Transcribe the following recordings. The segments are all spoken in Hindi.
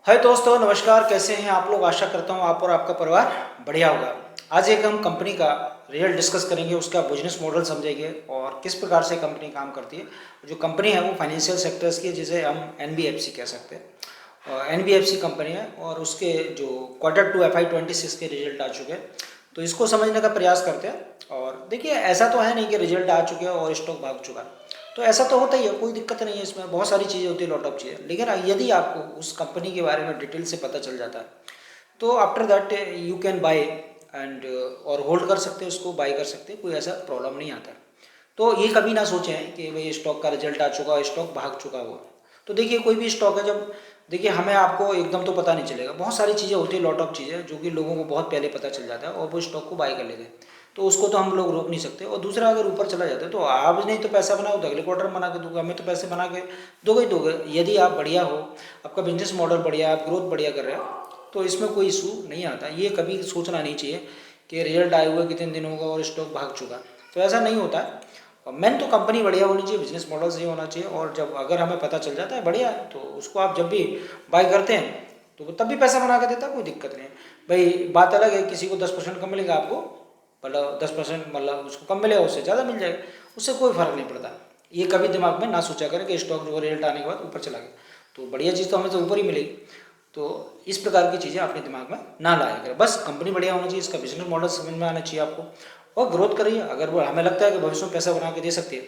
हाय दोस्तों, नमस्कार। कैसे हैं आप लोग? आशा करता हूँ आप और आपका परिवार बढ़िया होगा। आज एक हम कंपनी का रियल डिस्कस करेंगे, उसका बिजनेस मॉडल समझेंगे और किस प्रकार से कंपनी काम करती है। जो कंपनी है वो फाइनेंशियल सेक्टर्स की है, जिसे हम एनबीएफसी कह सकते हैं। एनबीएफसी कंपनी है और उसके जो Q2 FY26 के रिजल्ट आ चुके हैं, तो इसको समझने का प्रयास करते हैं। और देखिए, ऐसा तो है नहीं कि रिजल्ट आ चुके हैं और स्टॉक भाग चुका है। तो ऐसा तो होता ही है, कोई दिक्कत नहीं है इसमें। बहुत सारी चीज़ें होती है, लॉट ऑफ चीज़ें। लेकिन यदि आपको उस कंपनी के बारे में डिटेल से पता चल जाता है, तो after that you can buy and और होल्ड कर सकते हैं, उसको बाय कर सकते हैं, कोई ऐसा प्रॉब्लम नहीं आता। तो ये कभी ना सोचें कि भाई स्टॉक का रिजल्ट आ चुका, स्टॉक भाग चुका हुआ। तो देखिए, कोई भी स्टॉक है, जब देखिए हमें आपको एकदम तो पता नहीं चलेगा। बहुत सारी चीज़ें होती है, लॉट ऑफ चीज़ें, जो कि लोगों को बहुत पहले पता चल जाता है और वो स्टॉक को बाय कर लेते हैं। तो उसको तो हम लोग रोक नहीं सकते। और दूसरा, अगर ऊपर चला जाता है तो आप नहीं तो पैसा बनाओ तो अगले क्वार्टर बना के दूंगा, हमें तो पैसे बना के दोगे ही दोगे। यदि आप बढ़िया हो, आपका बिजनेस मॉडल बढ़िया, आप ग्रोथ बढ़िया कर रहे हो, तो इसमें कोई इशू नहीं आता। ये कभी सोचना नहीं चाहिए कि रिजल्ट आए हुए कितने दिन होगा और स्टॉक भाग चुका। तो ऐसा नहीं होता है। मेन तो कंपनी बढ़िया होनी चाहिए, बिजनेस मॉडल सही होना चाहिए। और जब अगर हमें पता चल जाता है बढ़िया, तो उसको आप जब भी बाय करते हैं तो तब भी पैसा बना के देता है, कोई दिक्कत नहीं है। भाई बात अलग है, किसी को 10% कम मिलेगा, आपको मतलब 10% मतलब उसको कम मिलेगा, उससे ज़्यादा मिल जाएगा, उससे कोई फर्क नहीं पड़ता। ये कभी दिमाग में ना सोचा करें कि स्टॉक जो रिजल्ट आने के बाद ऊपर चला गया तो बढ़िया चीज़ तो हमें तो ऊपर ही मिलेगी। तो इस प्रकार की चीज़ें अपने दिमाग में ना लाया करें। बस कंपनी बढ़िया होनी चाहिए, इसका बिजनेस मॉडल समझ में आना चाहिए आपको, और ग्रोथ करिए। अगर वो हमें लगता है कि भविष्य में पैसा बना के दे सकती है,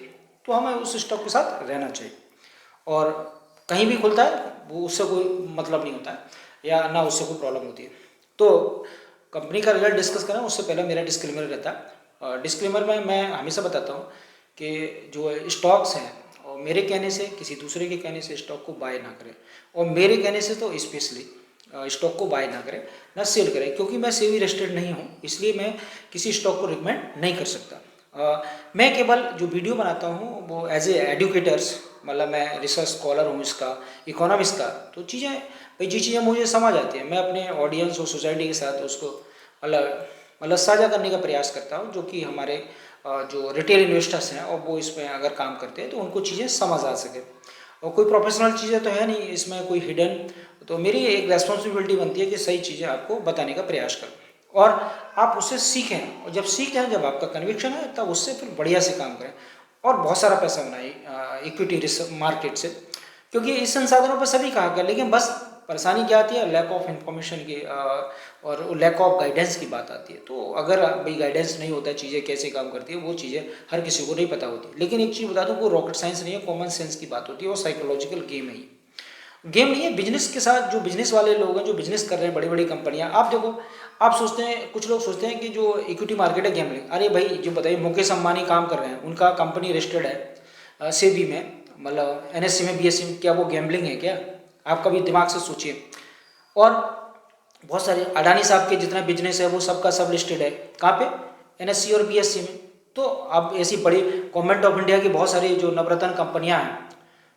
तो हमें उस स्टॉक के साथ रहना चाहिए। और कहीं भी खुलता है वो, उससे कोई मतलब नहीं होता है या ना उससे कोई प्रॉब्लम होती है। तो कंपनी का रिजल्ट डिस्कस करें उससे पहले मेरा डिस्क्लेमर रहता है। डिस्क्लेमर में मैं हमेशा बताता हूँ कि जो स्टॉक्स हैं, और मेरे कहने से, किसी दूसरे के कहने से स्टॉक को बाय ना करें। और मेरे कहने से तो स्पेशली स्टॉक को बाय ना करें, ना सेल करें, क्योंकि मैं सेबी रजिस्टर्ड नहीं हूँ, इसलिए मैं किसी स्टॉक को रिकमेंड नहीं कर सकता। मैं केवल जो वीडियो बनाता हूँ वो एज ए एडुकेटर्स, मतलब मैं रिसर्च स्कॉलर हूँ इसका, इकोनॉमिक्स का। तो चीज़ें भाई, जी चीज़ें मुझे समझ आती हैं, मैं अपने ऑडियंस और सोसाइटी के साथ उसको मतलब साझा करने का प्रयास करता हूँ, जो कि हमारे जो रिटेल इन्वेस्टर्स हैं और वो इसमें अगर काम करते हैं तो उनको चीज़ें समझ आ सके। और कोई प्रोफेशनल चीज़ें तो है नहीं इसमें, कोई हिडन। तो मेरी एक रेस्पॉन्सिबिलिटी बनती है कि सही चीज़ें आपको बताने का प्रयास करूँ और आप उससे सीखें। और जब सीखें, जब आपका कन्विक्शन है, तब उससे फिर बढ़िया से काम करें और बहुत सारा पैसा बनाए इक्विटी मार्केट से, क्योंकि इस संसाधनों पर सभी कहा गया। लेकिन बस परेशानी क्या आती है, लैक ऑफ इन्फॉर्मेशन की और लैक ऑफ गाइडेंस की बात आती है। तो अगर भाई गाइडेंस नहीं होता है, चीज़ें कैसे काम करती है, वो चीज़ें हर किसी को नहीं पता होती। लेकिन एक चीज़ बता दूँ, वो रॉकेट साइंस नहीं है, कॉमन सेंस की बात होती है और साइकोलॉजिकल गेम है। गेम नहीं है। बिजनेस के साथ जो बिजनेस वाले लोग हैं, जो बिजनेस कर रहे हैं, बड़ी बड़ी कंपनियां, आप देखो, आप सोचते हैं, कुछ लोग सोचते हैं कि जो इक्विटी मार्केट है गैम्बलिंग। अरे भाई, जो बताइए, मुकेश अंबानी काम कर रहे हैं, उनका कंपनी रजिस्टर्ड है सेबी में, मतलब एनएससी में, बीएससी में, क्या वो गैम्बलिंग है क्या? आप कभी दिमाग से सोचिए। और बहुत सारे अडानी साहब के जितना बिजनेस है वो सबका सब लिस्टेड है, कहाँ पे? एनएससी और बीएससी में। तो अब ऐसी बड़ी गवर्नमेंट ऑफ इंडिया की बहुत सारी जो नवरत्न कंपनियां हैं,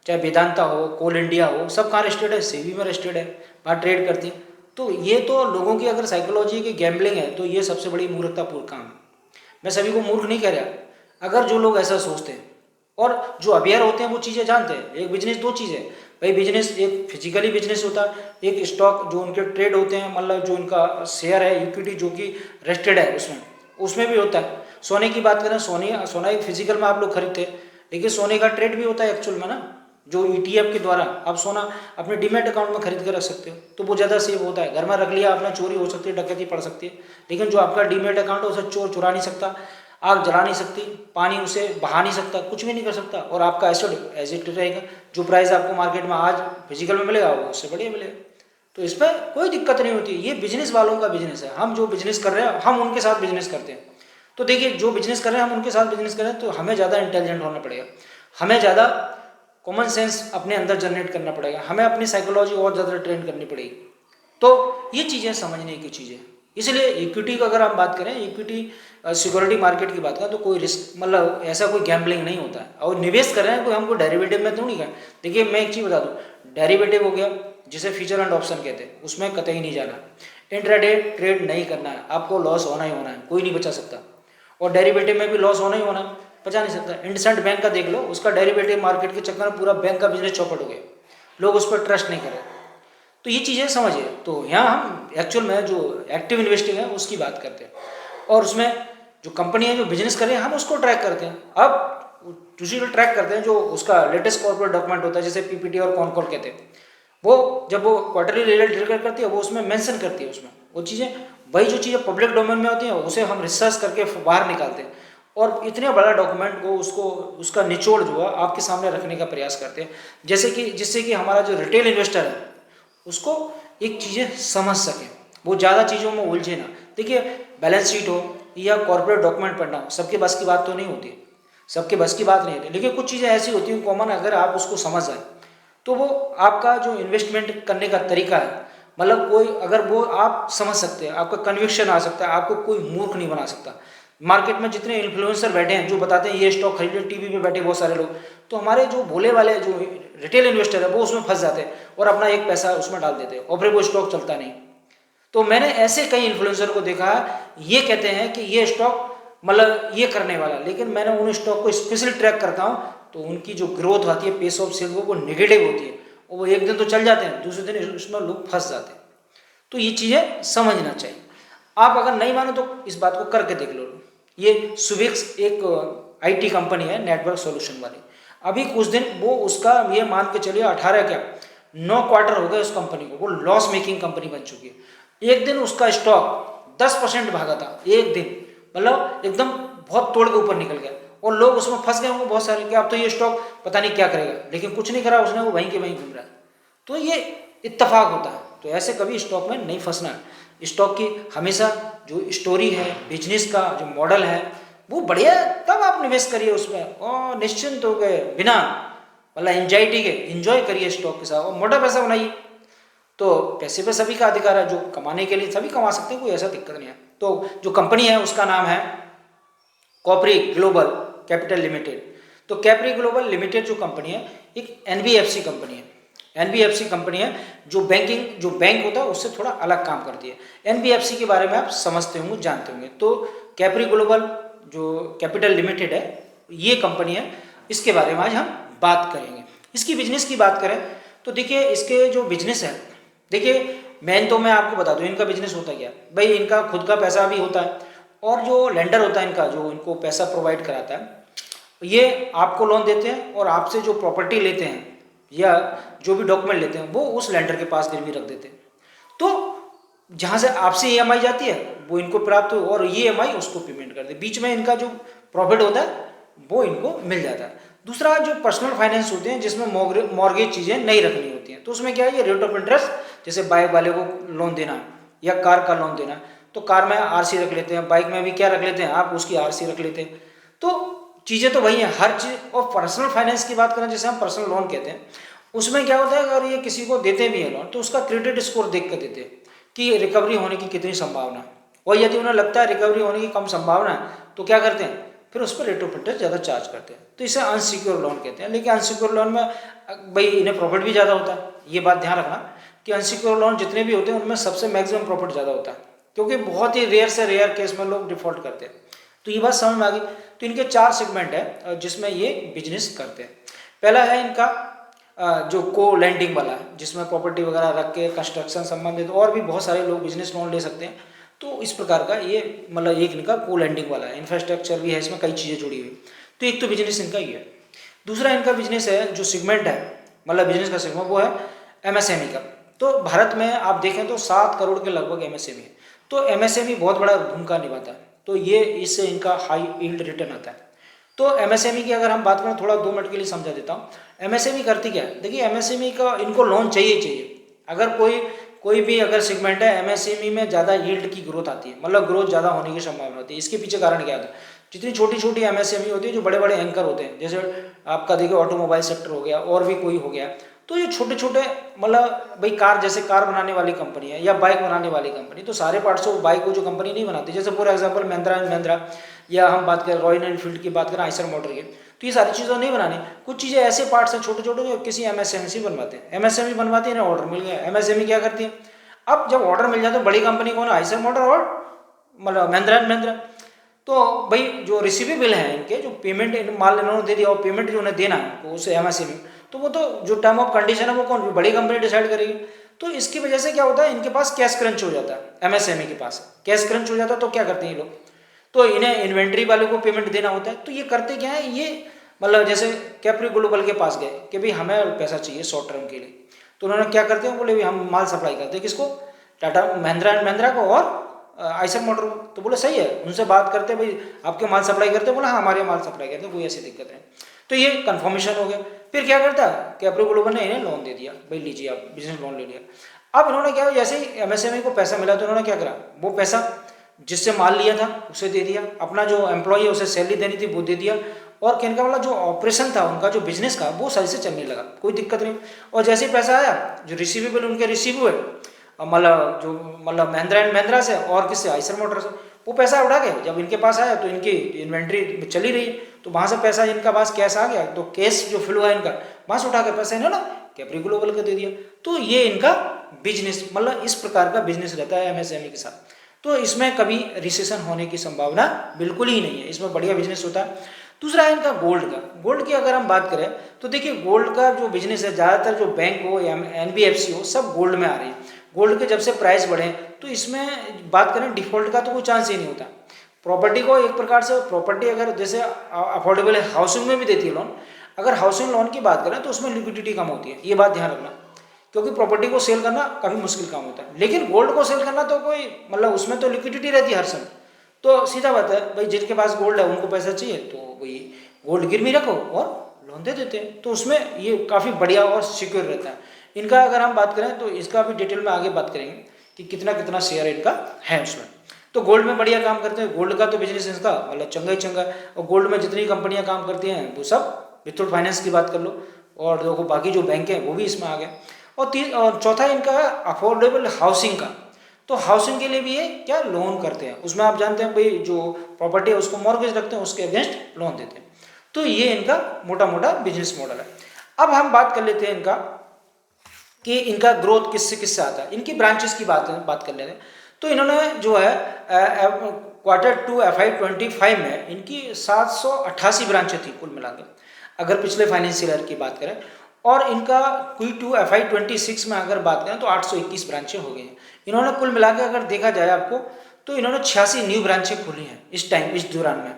चाहे वेदांता हो, कोल इंडिया हो, सब कहाँ रजिस्टर्ड है? सेबी में रजिस्टर्ड है, वहाँ ट्रेड करती हैं। तो ये तो लोगों की अगर साइकोलॉजी की गैम्बलिंग है, तो ये सबसे बड़ी मूर्खतापूर्ण काम है। मैं सभी को मूर्ख नहीं कह रहा, अगर जो लोग ऐसा सोचते हैं और जो अवेयर होते हैं वो चीज़ें जानते हैं। एक बिजनेस दो चीज़ है भाई, बिजनेस एक फिजिकली बिजनेस होता है, एक स्टॉक जो उनके ट्रेड होते हैं, मतलब जो उनका शेयर है, इक्विटी जो कि रजिस्टर्ड है, उसमें उसमें भी होता है। सोने की बात करें, सोना एक फिजिकल में आप लोग खरीदते हैं, लेकिन सोने का ट्रेड भी होता है एक्चुअल में ना, जो ईटीएफ के द्वारा आप सोना अपने डीमैट अकाउंट में खरीद कर रख सकते हो, तो वो ज़्यादा सेफ होता है। घर में रख लिया आपने, चोरी हो सकती है, डकैती पड़ सकती है, लेकिन जो आपका डीमैट अकाउंट है उसे चोर चुरा नहीं सकता, आग जला नहीं सकती, पानी उसे बहा नहीं सकता, कुछ भी नहीं कर सकता, और आपका एसेट एज इट रहेगा। जो प्राइस आपको मार्केट में आज फिजिकल में मिलेगा वो उससे बढ़िया मिलेगा। तो इस पर कोई दिक्कत नहीं होती। ये बिजनेस वालों का बिजनेस है, हम जो बिजनेस कर रहे हैं हम उनके साथ बिजनेस करते हैं। तो देखिए, जो बिजनेस कर रहे हैं हम उनके साथ बिजनेस कर रहे हैं, तो हमें ज़्यादा इंटेलिजेंट होना पड़ेगा, हमें ज़्यादा कॉमन सेंस अपने अंदर जनरेट करना पड़ेगा, हमें अपनी साइकोलॉजी और ज़्यादा ट्रेन करनी पड़ेगी। तो ये चीज़ें समझने की चीज़ें। इसलिए इक्विटी की अगर हम बात करें, इक्विटी सिक्योरिटी मार्केट की बात करें, तो कोई रिस्क, मतलब ऐसा कोई गैम्बलिंग नहीं होता है। और निवेश कर रहे हैं कोई, हमको डेरिवेटिव में तो नहीं करें। देखिए, मैं एक चीज़ बता दूँ, डेरिवेटिव हो गया जिसे फ्यूचर एंड ऑप्शन कहते हैं, उसमें कतई नहीं जाना, इंट्राडे ट्रेड नहीं करना है, आपको लॉस होना ही होना है, कोई नहीं बचा सकता। और डेरिवेटिव में भी लॉस होना ही होना है, बचा नहीं सकता। इंडसेंड बैंक का देख लो, उसका डेरिवेटिव मार्केट के चक्कर में पूरा बैंक का बिजनेस चौपट हो गया, लोग उस पर ट्रस्ट नहीं कर रहे। तो ये चीज़ें समझिए। तो यहाँ हम एक्चुअल में जो एक्टिव इन्वेस्टिंग है उसकी बात करते हैं, और उसमें जो कंपनी है जो बिजनेस कर रही है हम उसको ट्रैक करते हैं। अब उसी को ट्रैक करते हैं जो उसका लेटेस्ट कॉर्पोरेट डॉक्यूमेंट होता है, जैसे पीपीटी और कॉन कॉल कहते हैं। वो जब वो क्वार्टरली रिजल्ट डिक्लेयर करती है वो उसमें मेंशन करती है, उसमें वो चीज़ें, वही जो चीज़ें पब्लिक डोमेन में होती हैं उसे हम रिसर्च करके बाहर निकालते हैं और इतने बड़ा डॉक्यूमेंट को उसको उसका निचोड़ जो है आपके सामने रखने का प्रयास करते हैं, जैसे कि जिससे कि हमारा जो रिटेल इन्वेस्टर है उसको एक चीज़ें समझ सके, वो ज़्यादा चीज़ों में उलझे ना। देखिए, बैलेंस शीट हो या कॉर्पोरेट डॉक्यूमेंट पढ़ना हो, सबके बस की बात तो नहीं होती, सबके बस की बात नहीं होती, लेकिन कुछ चीज़ें ऐसी होती हैं कॉमन, अगर आप उसको समझ जाए तो वो आपका जो इन्वेस्टमेंट करने का तरीका है, मतलब कोई अगर वो आप समझ सकते हैं, आपका कन्विक्शन आ सकता है, आपको कोई मूर्ख नहीं बना सकता। मार्केट में जितने इन्फ्लुएंसर बैठे हैं जो बताते हैं ये स्टॉक खरीदे, टीवी पे बैठे बहुत सारे लोग, तो हमारे जो भोले वाले जो रिटेल इन्वेस्टर है वो उसमें फंस जाते हैं और अपना एक पैसा उसमें डाल देते हैं और फिर वो स्टॉक चलता नहीं। तो मैंने ऐसे कई इन्फ्लुएंसर को देखा है, ये कहते हैं कि ये स्टॉक मतलब ये करने वाला, लेकिन मैंने उन स्टॉक को स्पेशली ट्रैक करता हूँ तो उनकी जो ग्रोथ आती है, पेस ऑफ सेल, वो नेगेटिव होती है और वो एक दिन तो चल जाते हैं, दूसरे दिन उसमें लोग फंस जाते हैं। तो ये चीज़ें समझना चाहिए। आप अगर नहीं मानो तो इस बात को करके देख लो। ये सुबिक्स एक आईटी कंपनी है, नेटवर्क सॉल्यूशन वाली, अभी कुछ दिन वो उसका ये मान के चलिए 18 क्या 9 क्वार्टर हो गए उस कंपनी को, वो लॉस मेकिंग कंपनी बन चुकी है। एक दिन उसका स्टॉक 10% भागा था, एक दिन, मतलब एकदम बहुत तोड़ के ऊपर निकल गया और लोग उसमें फंस गए होंगे बहुत सारे कि अब तो ये स्टॉक पता नहीं क्या करेगा, लेकिन कुछ नहीं करा उसने, वो वहीं के वहीं घूम रहा है। तो ये इत्तेफाक होता है, तो ऐसे कभी स्टॉक में नहीं फंसना है। स्टॉक की हमेशा जो स्टोरी है, बिजनेस का जो मॉडल है वो बढ़िया है, तब आप निवेश करिए उसमें और निश्चिंत हो गए बिना मतलब एंजाइटी के एंजॉय करिए स्टॉक के साथ और मोटा पैसा बनाइए। तो पैसे पे सभी का अधिकार है, जो कमाने के लिए सभी कमा सकते हैं, कोई ऐसा दिक्कत नहीं है। तो जो कंपनी है उसका नाम है कॉपरी ग्लोबल कैपिटल लिमिटेड। तो कैपरी ग्लोबल लिमिटेड जो कंपनी है एक एनबीएफसी कंपनी है। एनबीएफसी कंपनी है जो बैंकिंग, जो बैंक होता है उससे थोड़ा अलग काम करती है। एनबीएफसी के बारे में आप समझते होंगे, जानते होंगे। तो कैपरी ग्लोबल जो कैपिटल लिमिटेड है ये कंपनी है, इसके बारे में आज हम बात करेंगे। इसकी बिजनेस की बात करें तो देखिए इसके जो बिजनेस है, देखिए मेन तो मैं आपको बता दूं इनका बिजनेस होता क्या भाई, इनका खुद का पैसा भी होता है और जो लेंडर होता है इनका, जो इनको पैसा प्रोवाइड कराता है, ये आपको लोन देते हैं और आपसे जो प्रॉपर्टी लेते हैं या जो भी डॉक्यूमेंट लेते हैं वो उस लेंडर के पास गिरवी रख देते हैं। तो जहाँ से आपसे ईएमआई जाती है वो इनको प्राप्त हो और ईएमआई उसको पेमेंट कर दे, बीच में इनका जो प्रॉफिट होता है वो इनको मिल जाता है। दूसरा जो पर्सनल फाइनेंस होते हैं जिसमें मॉर्गेज चीज़ें नहीं रखनी होती हैं, तो उसमें क्या है ये रेट ऑफ इंटरेस्ट, जैसे बाइक वाले को लोन देना या कार का लोन देना, तो कार में आरसी रख लेते हैं, बाइक में भी क्या रख लेते हैं आप, उसकी आरसी रख लेते हैं। तो चीज़ें तो वही है हर चीज़। और पर्सनल फाइनेंस की बात करें, जैसे हम पर्सनल लोन कहते हैं, उसमें क्या होता है अगर ये किसी को देते भी है लोन तो उसका क्रेडिट स्कोर देख कर देते हैं कि रिकवरी होने की कितनी संभावना है, और यदि उन्हें लगता है रिकवरी होने की कम संभावना है तो क्या करते हैं फिर उस पर रेट ऑफ इंटरेस्ट ज़्यादा चार्ज करते हैं। तो इसे अनसिक्योर लोन कहते हैं। लेकिन अनसिक्योर लोन में भाई इन्हें प्रॉफिट भी ज़्यादा होता है, ये बात ध्यान रखना कि अनसिक्योर लोन जितने भी होते हैं उनमें सबसे मैक्सिमम प्रॉफिट ज़्यादा होता है, क्योंकि बहुत ही रेयर से रेयर केस में लोग डिफॉल्ट करते हैं। तो ये बात समझ में आ गई। तो इनके 4 सेगमेंट है जिसमें ये बिजनेस करते हैं। पहला है इनका जो को लैंडिंग वाला है, जिसमें प्रॉपर्टी वगैरह रख के कंस्ट्रक्शन संबंधित और भी बहुत सारे लोग बिजनेस लोन ले सकते हैं। तो इस प्रकार का ये मतलब एक इनका को लैंडिंग वाला है, इंफ्रास्ट्रक्चर भी है इसमें, कई चीज़ें जुड़ी हुई। तो एक तो बिजनेस इनका ये है। दूसरा इनका बिजनेस है जो सेगमेंट है, मतलब बिजनेस का सेगमेंट, वो है एमएसएमई का। तो भारत में आप देखें तो 7 करोड़ के लगभग एमएसएमई है। तो एमएसएमई बहुत बड़ा भूमिका निभाता है, तो ये इससे इनका हाई यील्ड रिटर्न आता है। तो एमएसएमई की अगर हम बात करें, थोड़ा 2 मिनट के लिए समझा देता हूँ एमएसएमई करती क्या है। देखिए एमएसएमई का इनको लोन चाहिए चाहिए, अगर कोई भी अगर सेगमेंट है एमएसएमई में ज़्यादा यील्ड की ग्रोथ आती है, मतलब ग्रोथ ज़्यादा होने की संभावना होती है। इसके पीछे कारण क्या है, जितनी छोटी छोटी एमएसएमई होती है, जो बड़े बड़े एंकर होते हैं, जैसे आपका देखिए ऑटोमोबाइल सेक्टर हो गया और भी कोई हो गया, तो ये छोटे छोटे मतलब भाई कार, जैसे कार बनाने वाली कंपनी है या बाइक बनाने वाली कंपनी, तो सारे पार्ट्स ऑफ बाइक को जो कंपनी नहीं बनाती, जैसे for example Mahindra and Mahindra, या हम बात करें रॉयल एनफील्ड की बात करें, आइसर मोटर की, तो ये सारी चीज़ें नहीं बनानी। कुछ चीज़ें ऐसे पार्ट्स हैं छोटे छोटे जो किसी एमएसएमई से बनवाते हैं, एमएसएमई बनवाती है ना, ऑर्डर मिल गया, एमएसएमई क्या करती है, अब जब ऑर्डर मिल जाए तो बड़ी कंपनी कौन है, आइसर मोटर और मतलब महिंद्रा एंड महिंद्रा। तो भाई जो रिसीवेबल है इनके, जो पेमेंट माल इन्होंने दे दिया और पेमेंट जो उन्हें देना है तो उसे एमएसएमई, तो वो तो जो टर्म ऑफ कंडीशन है वो कौन, बड़ी कंपनी डिसाइड करेगी। तो इसकी वजह से क्या होता है, इनके पास कैश क्रंच हो जाता है, एमएसएमई के पास कैश क्रंच हो जाता है। तो क्या करते हैं ये लोग, तो इन्हें इन्वेंट्री वाले को पेमेंट देना होता है। तो ये करते क्या है, ये मतलब जैसे कैप्री ग्लोबल के पास गए कि भाई हमें पैसा चाहिए शॉर्ट टर्म के लिए, तो उन्होंने क्या करते हैं, बोले हम माल सप्लाई करते हैं किसको, टाटा महिंद्रा एंड महिंद्रा को और आइसर मोटर को। तो बोले सही है, उनसे बात करते भाई आपके माल सप्लाई करते, बोला हाँ हमारे माल सप्लाई करते, कोई ऐसी दिक्कत नहीं। तो ये कन्फर्मेशन हो गया। फिर क्या करता है, कैप्री ग्लोबल ने इन्हें लोन दे दिया, भाई लीजिए आप बिजनेस लोन ले लिया। अब इन्होंने क्या, जैसे ही एमएसएमई को पैसा मिला तो इन्होंने क्या करा, वो पैसा जिससे माल लिया था उसे दे दिया, अपना जो एम्प्लॉय है उसे सैलरी देनी थी वो दे दिया, और कहने वाला जो ऑपरेशन था उनका जो बिजनेस का वो सही से चलने लगा, कोई दिक्कत नहीं। और जैसे ही पैसा आया, जो रिसीवेबल उनके रिसीव हुए, मतलब महिंद्रा एंड महिंद्रा से और किससे, आइसर मोटर से, वो पैसा उठा के जब इनके पास आया तो इनकी इन्वेंट्री चली रही, तो वहाँ से पैसा इनका पास कैश आ गया, तो कैश जो फिल हुआ इनका, वहाँ से उठा के पैसा इन्होंने कैप्री ग्लोबल को दे दिया। तो ये इनका बिजनेस, मतलब इस प्रकार का बिजनेस रहता है एमएसएमई के साथ। तो इसमें कभी रिसेशन होने की संभावना बिल्कुल ही नहीं है, इसमें बढ़िया बिजनेस होता है। दूसरा है इनका गोल्ड का। गोल्ड की अगर हम बात करें तो देखिए, गोल्ड का जो बिजनेस है, ज़्यादातर जो बैंक हो या एनबीएफसी हो, सब गोल्ड में आ रही है। गोल्ड के जब से प्राइस बढ़े तो इसमें बात करें डिफॉल्ट का तो कोई चांस ही नहीं होता। प्रॉपर्टी को एक प्रकार से, प्रॉपर्टी अगर जैसे अफोर्डेबल है, हाउसिंग में भी देती है लोन, अगर हाउसिंग लोन की बात करें तो उसमें लिक्विडिटी कम होती है, ये बात ध्यान रखना, क्योंकि प्रॉपर्टी को सेल करना काफ़ी मुश्किल काम होता है। लेकिन गोल्ड को सेल करना तो कोई मतलब उसमें तो लिक्विडिटी रहती है हर समय। तो सीधा बात है भाई, जिनके पास गोल्ड है उनको पैसा चाहिए तो वही गोल्ड गिरवी रखो और लोन दे देते हैं, तो उसमें ये काफ़ी बढ़िया और सिक्योर रहता है। इनका अगर हम बात करें तो इसका भी डिटेल में आगे बात करेंगे कि कितना कितना शेयर इनका है उसमें। तो गोल्ड में बढ़िया काम करते हैं, गोल्ड का तो बिजनेस इसका मतलब चंगा ही चंगा है। और गोल्ड में जितनी कंपनियां काम करती हैं वो सब, विथुट फाइनेंस की बात कर लो, और देखो बाकी जो बैंक हैं वो भी इसमें आ गए। और चौथा इनका है अफोर्डेबल हाउसिंग का। तो हाउसिंग के लिए भी ये क्या लोन करते हैं, उसमें आप जानते हैं भाई जो प्रॉपर्टी है उसको मॉर्गेज रखते हैं, उसके अगेंस्ट लोन देते हैं। तो ये इनका मोटा मोटा बिजनेस मॉडल है। अब हम बात कर लेते हैं इनका कि इनका ग्रोथ किससे किससे आता है। इनकी ब्रांचेस की बात कर लेते हैं। तो इन्होंने जो है Q2 FY25 में इनकी 788 ब्रांचें थी कुल मिला के, अगर पिछले फाइनेंशियल ईयर की बात करें। और इनका Q2 FY26 में अगर बात करें तो 821 ब्रांचें हो गई हैं। इन्होंने कुल मिला के अगर देखा जाए आपको तो इन्होंने 86 न्यू ब्रांचें खोली हैं इस टाइम, इस दौरान में।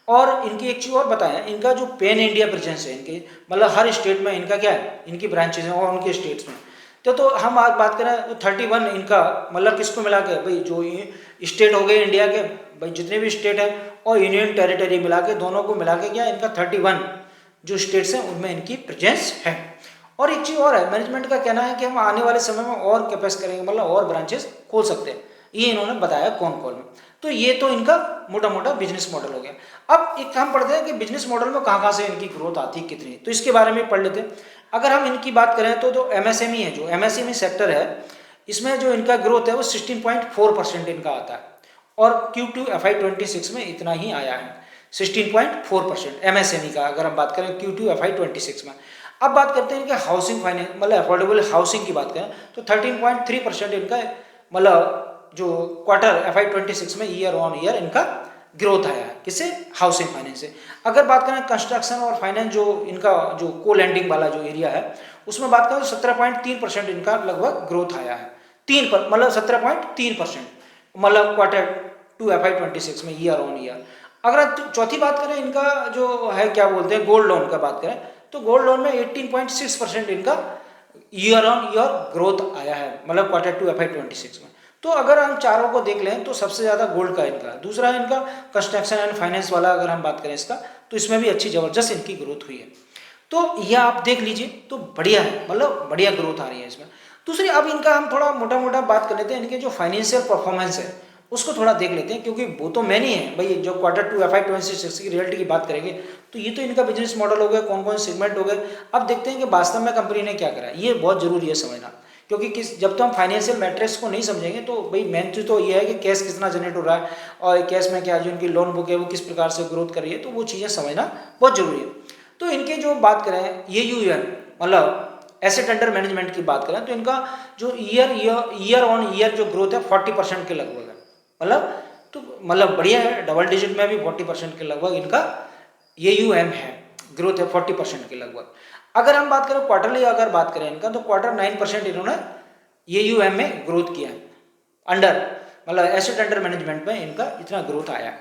और इनकी एक चीज़ और बताएं, इनका जो पैन इंडिया प्रेजेंस है, इनके मतलब हर स्टेट में इनका क्या है, इनकी ब्रांचेज हैं और उनके स्टेट्स में। तो हम आज बात करें तो 31 इनका मतलब किसको मिला के, भाई जो स्टेट हो गए इंडिया के, भाई जितने भी स्टेट हैं और यूनियन टेरिटरी मिला के, दोनों को मिला के क्या इनका 31 जो स्टेट्स हैं उनमें इनकी प्रेजेंस है। और एक चीज़ और है, मैनेजमेंट का कहना है कि हम आने वाले समय में और कैपेस करेंगे, मतलब और ब्रांचेस खोल सकते हैं, ये इन्होंने बताया कौन कौन में। तो ये तो इनका मोटा मोटा बिजनेस मॉडल हो गया। अब एक हम पढ़ते हैं कि बिजनेस मॉडल में कहाँ से इनकी ग्रोथ आती है, कितनी, तो इसके बारे में पढ़ लेते हैं। अगर हम इनकी बात करें तो जो एमएसएमई है, जो एमएसएमई सेक्टर है, इसमें जो इनका ग्रोथ है वो 16.4% इनका आता है। और Q2 FY26 में इतना ही आया है, 16.4% एमएसएमई का अगर हम बात करें Q2 FY26 में। अब बात करते हैं इनके हाउसिंग फाइनेंस मतलब अफोर्डेबल हाउसिंग की बात करें तो 13.3% इनका मतलब जो क्वार्टर FY26 में ईयर ऑन ईयर इनका ग्रोथ आया है, किससे, हाउसिंग फाइनेंस से। अगर बात करें कंस्ट्रक्शन और फाइनेंस जो इनका जो को लैंडिंग वाला जो एरिया है उसमें बात करें तो 17.3% इनका लगभग ग्रोथ आया है, 3 पर मतलब 17.3% मतलब Q2 FY26 में ईयर ऑन ईयर। अगर चौथी बात करें इनका जो है क्या बोलते हैं गोल्ड लोन का बात करें तो गोल्ड लोन में 18.6% इनका ईयर ऑन ईयर ग्रोथ आया है, मतलब Q2 FY26 में। तो अगर हम चारों को देख लें तो सबसे ज़्यादा गोल्ड का इनका, दूसरा है इनका कंस्ट्रक्शन एंड फाइनेंस वाला अगर हम बात करें इसका, तो इसमें भी अच्छी ज़बरदस्त इनकी ग्रोथ हुई है। तो यह आप देख लीजिए तो बढ़िया है, मतलब बढ़िया ग्रोथ आ रही है इसमें। दूसरी अब इनका हम थोड़ा मोटा मोटा बात कर लेते हैं, इनके जो फाइनेंशियल परफॉर्मेंस है उसको थोड़ा देख लेते हैं, क्योंकि वो तो मेन ही है भाई। जो Q2 FY26 की रिजल्ट की बात करेंगे तो ये तो इनका बिजनेस मॉडल हो गया, कौन कौन सेगमेंट हो गए। अब देखते हैं कि वास्तव में कंपनी ने क्या करा, ये बहुत जरूरी है समझना, क्योंकि जब तो हम फाइनेंशियल मैट्रिक्स को नहीं समझेंगे तो भाई मेन चीज़ तो ये है कि कैश कितना जनरेट हो रहा है और कैश में क्या जो इनकी लोन बुक है वो किस प्रकार से ग्रोथ कर रही है, तो वो चीज़ें समझना बहुत जरूरी है। तो इनके जो बात करें AUM मतलब एसेट अंडर मैनेजमेंट की बात करें तो इनका जो ईयर ऑन ईयर जो ग्रोथ है 40% के लगभग है, मतलब बढ़िया है, डबल डिजिट में भी 40% के लगभग इनका AUM है, ग्रोथ है 40% के लगभग। अगर हम बात करें क्वार्टरली अगर बात करें इनका तो Q9% इन्होंने AUM में ग्रोथ किया है, अंडर मतलब एसेट अंडर मैनेजमेंट में इनका इतना ग्रोथ आया।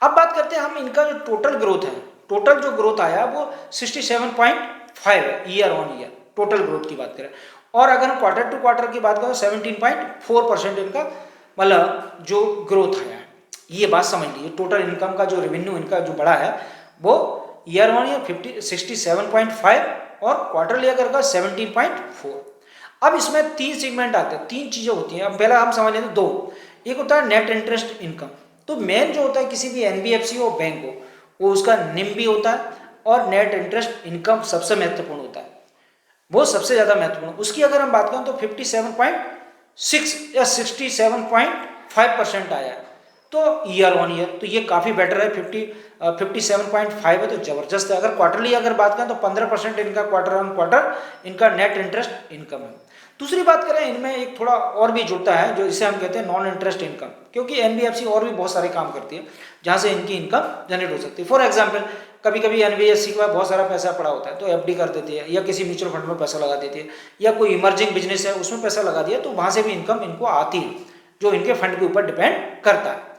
अब बात करते हैं हम इनका जो टोटल ग्रोथ है, टोटल जो ग्रोथ आया वो 67.5 है year on year, total growth की बात करें। और अगर हम क्वार्टर टू क्वार्टर की बात करें 17.4% इनका मतलब जो ग्रोथ आया है। ये बात समझ लीजिए, टोटल इनकम का जो रेवेन्यू इनका जो बड़ा है वो ईयर ऑन ईयर 67.5 और क्वार्टरली अगर का 17.4। अब इसमें 3 सेगमेंट आते हैं, 3 चीजें होती हैं। अब पहला हम समझ लेते हैं 2, एक होता है नेट इंटरेस्ट इनकम। तो मेन जो होता है किसी भी NBFC हो बैंक हो, वो उसका निम भी होता है और नेट इंटरेस्ट इनकम सबसे महत्वपूर्ण होता है, वो सबसे ज्यादा महत्वपूर्ण। उसकी अगर हम बात करें तो 57.6 या 67.5% आया है तो ईयर ऑन ईयर, तो ये काफी बेटर है। 57.5 है तो जबरदस्त है। अगर क्वार्टरली अगर बात करें तो 15% इनका क्वार्टर ऑन क्वार्टर इनका नेट इंटरेस्ट इनकम है। दूसरी बात करें इनमें एक थोड़ा और भी जुड़ता है जो इसे हम कहते हैं नॉन इंटरेस्ट इनकम, क्योंकि NBFC और भी बहुत सारे काम करती है जहां से इनकी इनकम जनरेट हो सकती है। फॉर एग्जाम्पल कभी कभी NBFC के पास बहुत सारा पैसा पड़ा होता है तो FD कर देती है, या किसी म्यूचुअल फंड में पैसा लगा देती है, या कोई इमर्जिंग बिजनेस है उसमें पैसा लगा दिया, तो वहां से भी इनकम इनको आती है जो इनके फंड के ऊपर डिपेंड करता है।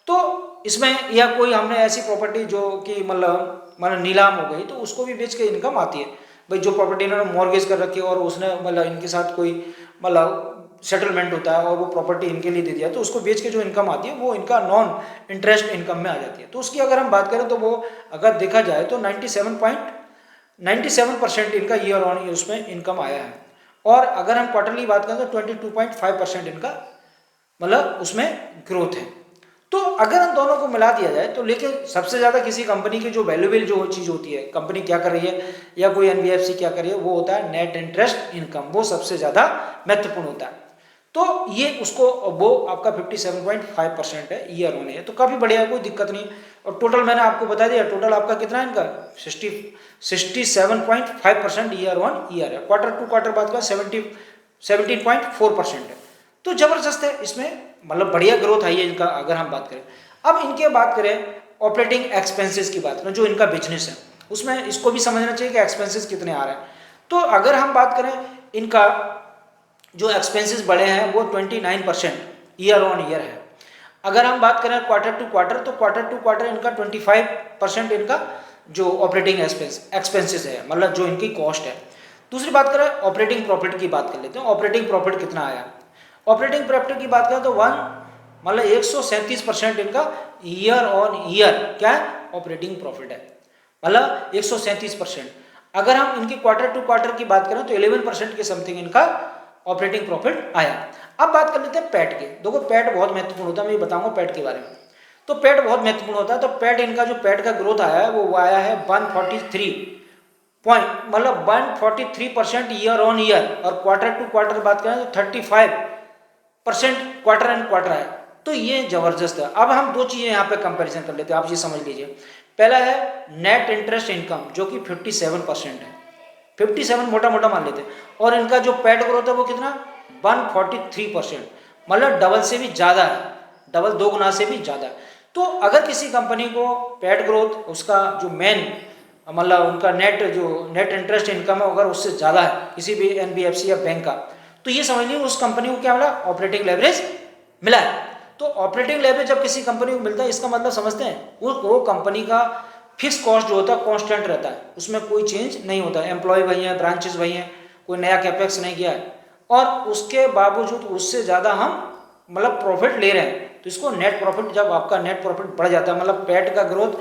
तो इसमें या कोई हमने ऐसी प्रॉपर्टी जो कि मतलब नीलाम हो गई तो उसको भी बेच के इनकम आती है। भाई जो प्रॉपर्टी इन्होंने मॉर्गेज कर रखी है और उसने मतलब इनके साथ कोई मतलब सेटलमेंट होता है और वो प्रॉपर्टी इनके लिए दे दिया तो उसको बेच के जो इनकम आती है वो इनका नॉन इंटरेस्ट इनकम में आ जाती है। तो उसकी अगर हम बात करें तो वो अगर देखा जाए तो 97% इनका ईयर ऑन ईयर उसमें इनकम आया है। और अगर हम क्वार्टरली बात करें तो 22.5% इनका मतलब उसमें ग्रोथ है। तो अगर हम दोनों को मिला दिया जाए तो लेकिन सबसे ज्यादा किसी कंपनी की जो वैल्यूएबल जो चीज होती है, कंपनी क्या कर रही है या कोई NBFC क्या कर रही है, वो होता है नेट इंटरेस्ट इनकम, वो सबसे ज्यादा महत्वपूर्ण होता है। तो ये उसको वो आपका 57.5% है ईयर ऑन ईयर, तो काफी बढ़िया है, कोई दिक्कत नहीं। और टोटल मैंने आपको बता दिया, टोटल आपका कितना है इनका 67.5% ईयर ऑन ईयर है। क्वार्टर टू क्वार्टर बात का 17.4% है, तो जबरदस्त है। इसमें मतलब बढ़िया ग्रोथ आई है इनका। अगर हम बात करें अब इनके बात करें ऑपरेटिंग एक्सपेंसेस की बात करें, जो इनका बिजनेस है उसमें इसको भी समझना चाहिए कि एक्सपेंसेस कितने आ रहे हैं। तो अगर हम बात करें इनका जो एक्सपेंसेस बढ़े हैं वो 29% ईयर ऑन ईयर है। अगर हम बात करें क्वार्टर टू क्वार्टर तो क्वार्टर टू क्वार्टर इनका 25% इनका जो ऑपरेटिंग एक्सपेंसेस है, मतलब जो इनकी कॉस्ट है। दूसरी बात करें ऑपरेटिंग प्रॉफिट की बात कर लेते हैं, ऑपरेटिंग प्रॉफिट कितना आया। ऑपरेटिंग प्रॉफिट की बात करें तो 137% इनका ईयर ऑन ईयर क्या है ऑपरेटिंग प्रॉफिट है, मतलब 137%। अगर हम इनकी क्वार्टर टू क्वार्टर की बात करें तो 11% के समथिंग इनका ऑपरेटिंग प्रॉफिट आया। अब बात कर लेते हैं पैट के। देखो पैट बहुत महत्वपूर्ण होता है, मैं बताऊंगा पैट के बारे में। तो पैट बहुत महत्वपूर्ण होता है, तो पैट इनका जो पैट का ग्रोथ आया है वो आया है 143 पॉइंट मतलब 143% ईयर ऑन ईयर। और क्वार्टर टू क्वार्टर बात करें तो 35% क्वार्टर एंड क्वार्टर है, तो ये जबरदस्त है। अब हम दो चीजें यहाँ पे कंपैरिजन कर लेते हैं, आप ये समझ लीजिए। पहला है नेट इंटरेस्ट इनकम जो कि 57% है, 57 मोटा मोटा मान लेते हैं। और इनका जो पैट ग्रोथ है वो कितना 143%, मतलब डबल से भी ज्यादा है, डबल 2 गुना से भी ज्यादा। तो अगर किसी कंपनी को पैट ग्रोथ उसका जो मेन मतलब उनका नेट इंटरेस्ट इनकम है अगर उससे ज्यादा है किसी भी NBFC या बैंक का, तो ये समझ लीजिए उस कंपनी को क्या मिला ऑपरेटिंग लेवरेज मिला है। तो ऑपरेटिंग लेवरेज जब किसी कंपनी को मिलता है इसका मतलब समझते हैं वो कंपनी का फिक्स कॉस्ट जो होता है कांस्टेंट रहता है, उसमें कोई चेंज नहीं होता है। एम्प्लॉय वही है, ब्रांचेस वही हैं, कोई नया कैपेक्स नहीं किया है, और उसके बावजूद उससे ज़्यादा हम मतलब प्रॉफिट ले रहे हैं। तो इसको नेट प्रॉफिट, जब आपका नेट प्रॉफिट बढ़ जाता है मतलब पैट का ग्रोथ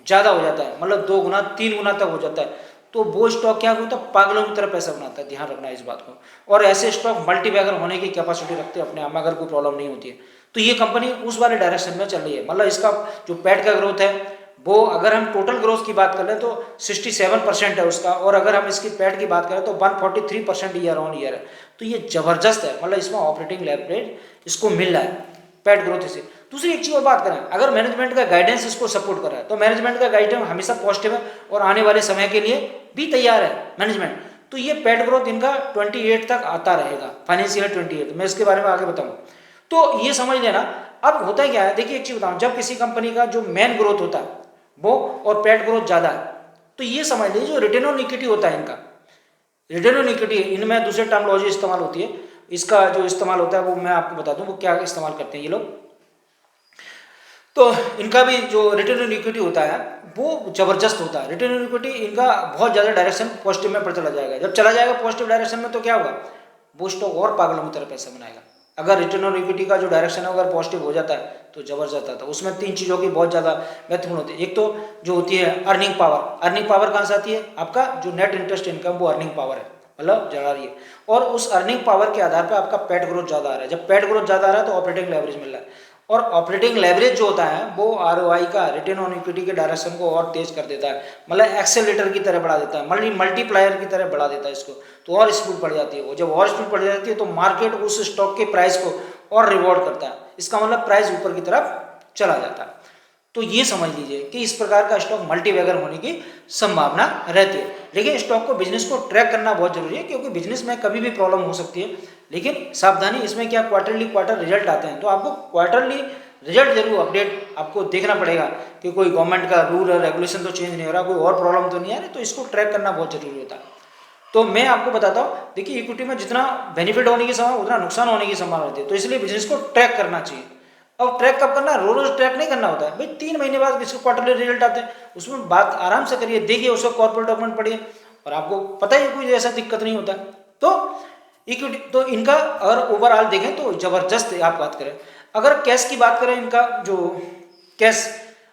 ज़्यादा हो जाता है, मतलब 2 गुना 3 गुना तक हो जाता है, तो वो स्टॉक क्या होता है पागलों की तरह पैसा बनाता है। ध्यान रखना इस बात को। और ऐसे स्टॉक मल्टीबैगर होने की कैपेसिटी रखते हैं अपने आप में, अगर कोई प्रॉब्लम नहीं होती है। तो ये कंपनी उस वाले डायरेक्शन में चल रही है, मतलब इसका जो पैट का ग्रोथ है वो अगर हम टोटल ग्रोथ की बात करें तो 67% है उसका, और अगर हम इसकी पैट की बात करें तो 143% ईयर ऑन ईयर है। तो ये जबरदस्त है, मतलब इसमें ऑपरेटिंग लेवरेज इसको मिल रहा है पैट ग्रोथ से। दूसरी एक चीज और बात करें, अगर मैनेजमेंट का गाइडेंस इसको सपोर्ट कर रहा है तो मैनेजमेंट का गाइडेंस हमेशा पॉजिटिव है और आने वाले समय के लिए भी तैयार है मैनेजमेंट। तो ये पैट ग्रोथ इनका 28 तक आता रहेगा, फाइनेंशियल 28। मैं इसके बारे में आगे बताऊंगा, तो ये समझ लेना। अब होता क्या है, देखिए एक चीज बताऊं, जब किसी कंपनी का जो मेन ग्रोथ होता है वो और पैट ग्रोथ ज्यादा है, तो ये समझ लीजिए जो रिटर्न ऑन इक्विटी होता है इनका, रिटर्न ऑन इक्विटी इनमें दूसरे टर्मोलॉजी इस्तेमाल होती है, इसका जो इस्तेमाल होता है वो मैं आपको बता दूं वो क्या इस्तेमाल करते हैं ये लोग। तो इनका भी जो रिटर्न ऑन इक्विटी होता है वो जबरदस्त होता है। रिटर्न ऑन इक्विटी इनका बहुत ज़्यादा डायरेक्शन पॉजिटिव में पर चला जाएगा। जब चला जाएगा पॉजिटिव डायरेक्शन में तो क्या होगा, वो स्टॉक और पागलों की तरह पैसा बनाएगा। अगर रिटर्न ऑन इक्विटी का जो डायरेक्शन है अगर पॉजिटिव हो जाता है तो जबरदस्त आता है। उसमें 3 चीज़ों की बहुत ज़्यादा महत्वपूर्ण होती है। एक तो जो होती है अर्निंग पावर। अर्निंग पावर कहाँ से आती है, आपका जो नेट इंटरेस्ट इनकम वो अर्निंग पावर है, मतलब जा रही है। और उस अर्निंग पावर के आधार पर आपका पेट ग्रोथ ज़्यादा आ रहा है। जब पेट ग्रोथ ज़्यादा आ रहा है तो ऑपरेटिंग लेवरेज मिल रहा है। और ऑपरेटिंग लेवरेज जो होता है वो आरओआई का, रिटर्न ऑन इक्विटी के डायरेक्शन को और तेज कर देता है, मतलब एक्सेलेरेटर की तरह बढ़ा देता है, मल्टीप्लायर की तरह बढ़ा देता है इसको, तो और स्पीड बढ़ जाती है। वो जब और स्पीड बढ़ जाती है तो मार्केट उस स्टॉक के प्राइस को और रिवॉर्ड करता है। इसका मतलब प्राइस ऊपर की तरफ चला जाता है। तो ये समझ लीजिए कि इस प्रकार का स्टॉक मल्टीबैगर होने की संभावना रहती है। लेकिन स्टॉक को, बिजनेस को ट्रैक करना बहुत जरूरी है, क्योंकि बिजनेस में कभी भी प्रॉब्लम हो सकती है। लेकिन सावधानी, इसमें क्या क्वार्टर रिजल्ट आते हैं तो आपको क्वार्टरली रिजल्ट जरूर अपडेट आपको देखना पड़ेगा कि कोई गवर्नमेंट का रूल और रेगुलेशन तो चेंज नहीं हो रहा, कोई और प्रॉब्लम तो नहीं आ रही, तो इसको ट्रैक करना बहुत जरूरी होता है। तो मैं आपको बताता हूँ, देखिए इक्विटी में जितना बेनिफिट होने की संभावना उतना नुकसान होने की संभावना होती है। तो इसलिए बिजनेस को ट्रैक करना चाहिए। अब ट्रैक कब करना है, रोज ट्रैक नहीं करना होता है भाई। 3 महीने बाद किसको क्वार्टरली रिजल्ट आते हैं, उसमें बात आराम से करिए, देखिए उसका कॉर्पोरेट डॉक्यूमेंट पढ़िए और आपको पता ही कोई ऐसा दिक्कत नहीं होता। तो इक्विटी तो इनका अगर ओवरऑल देखें तो जबरदस्त है। आप बात करें, अगर कैश की बात करें, इनका जो कैश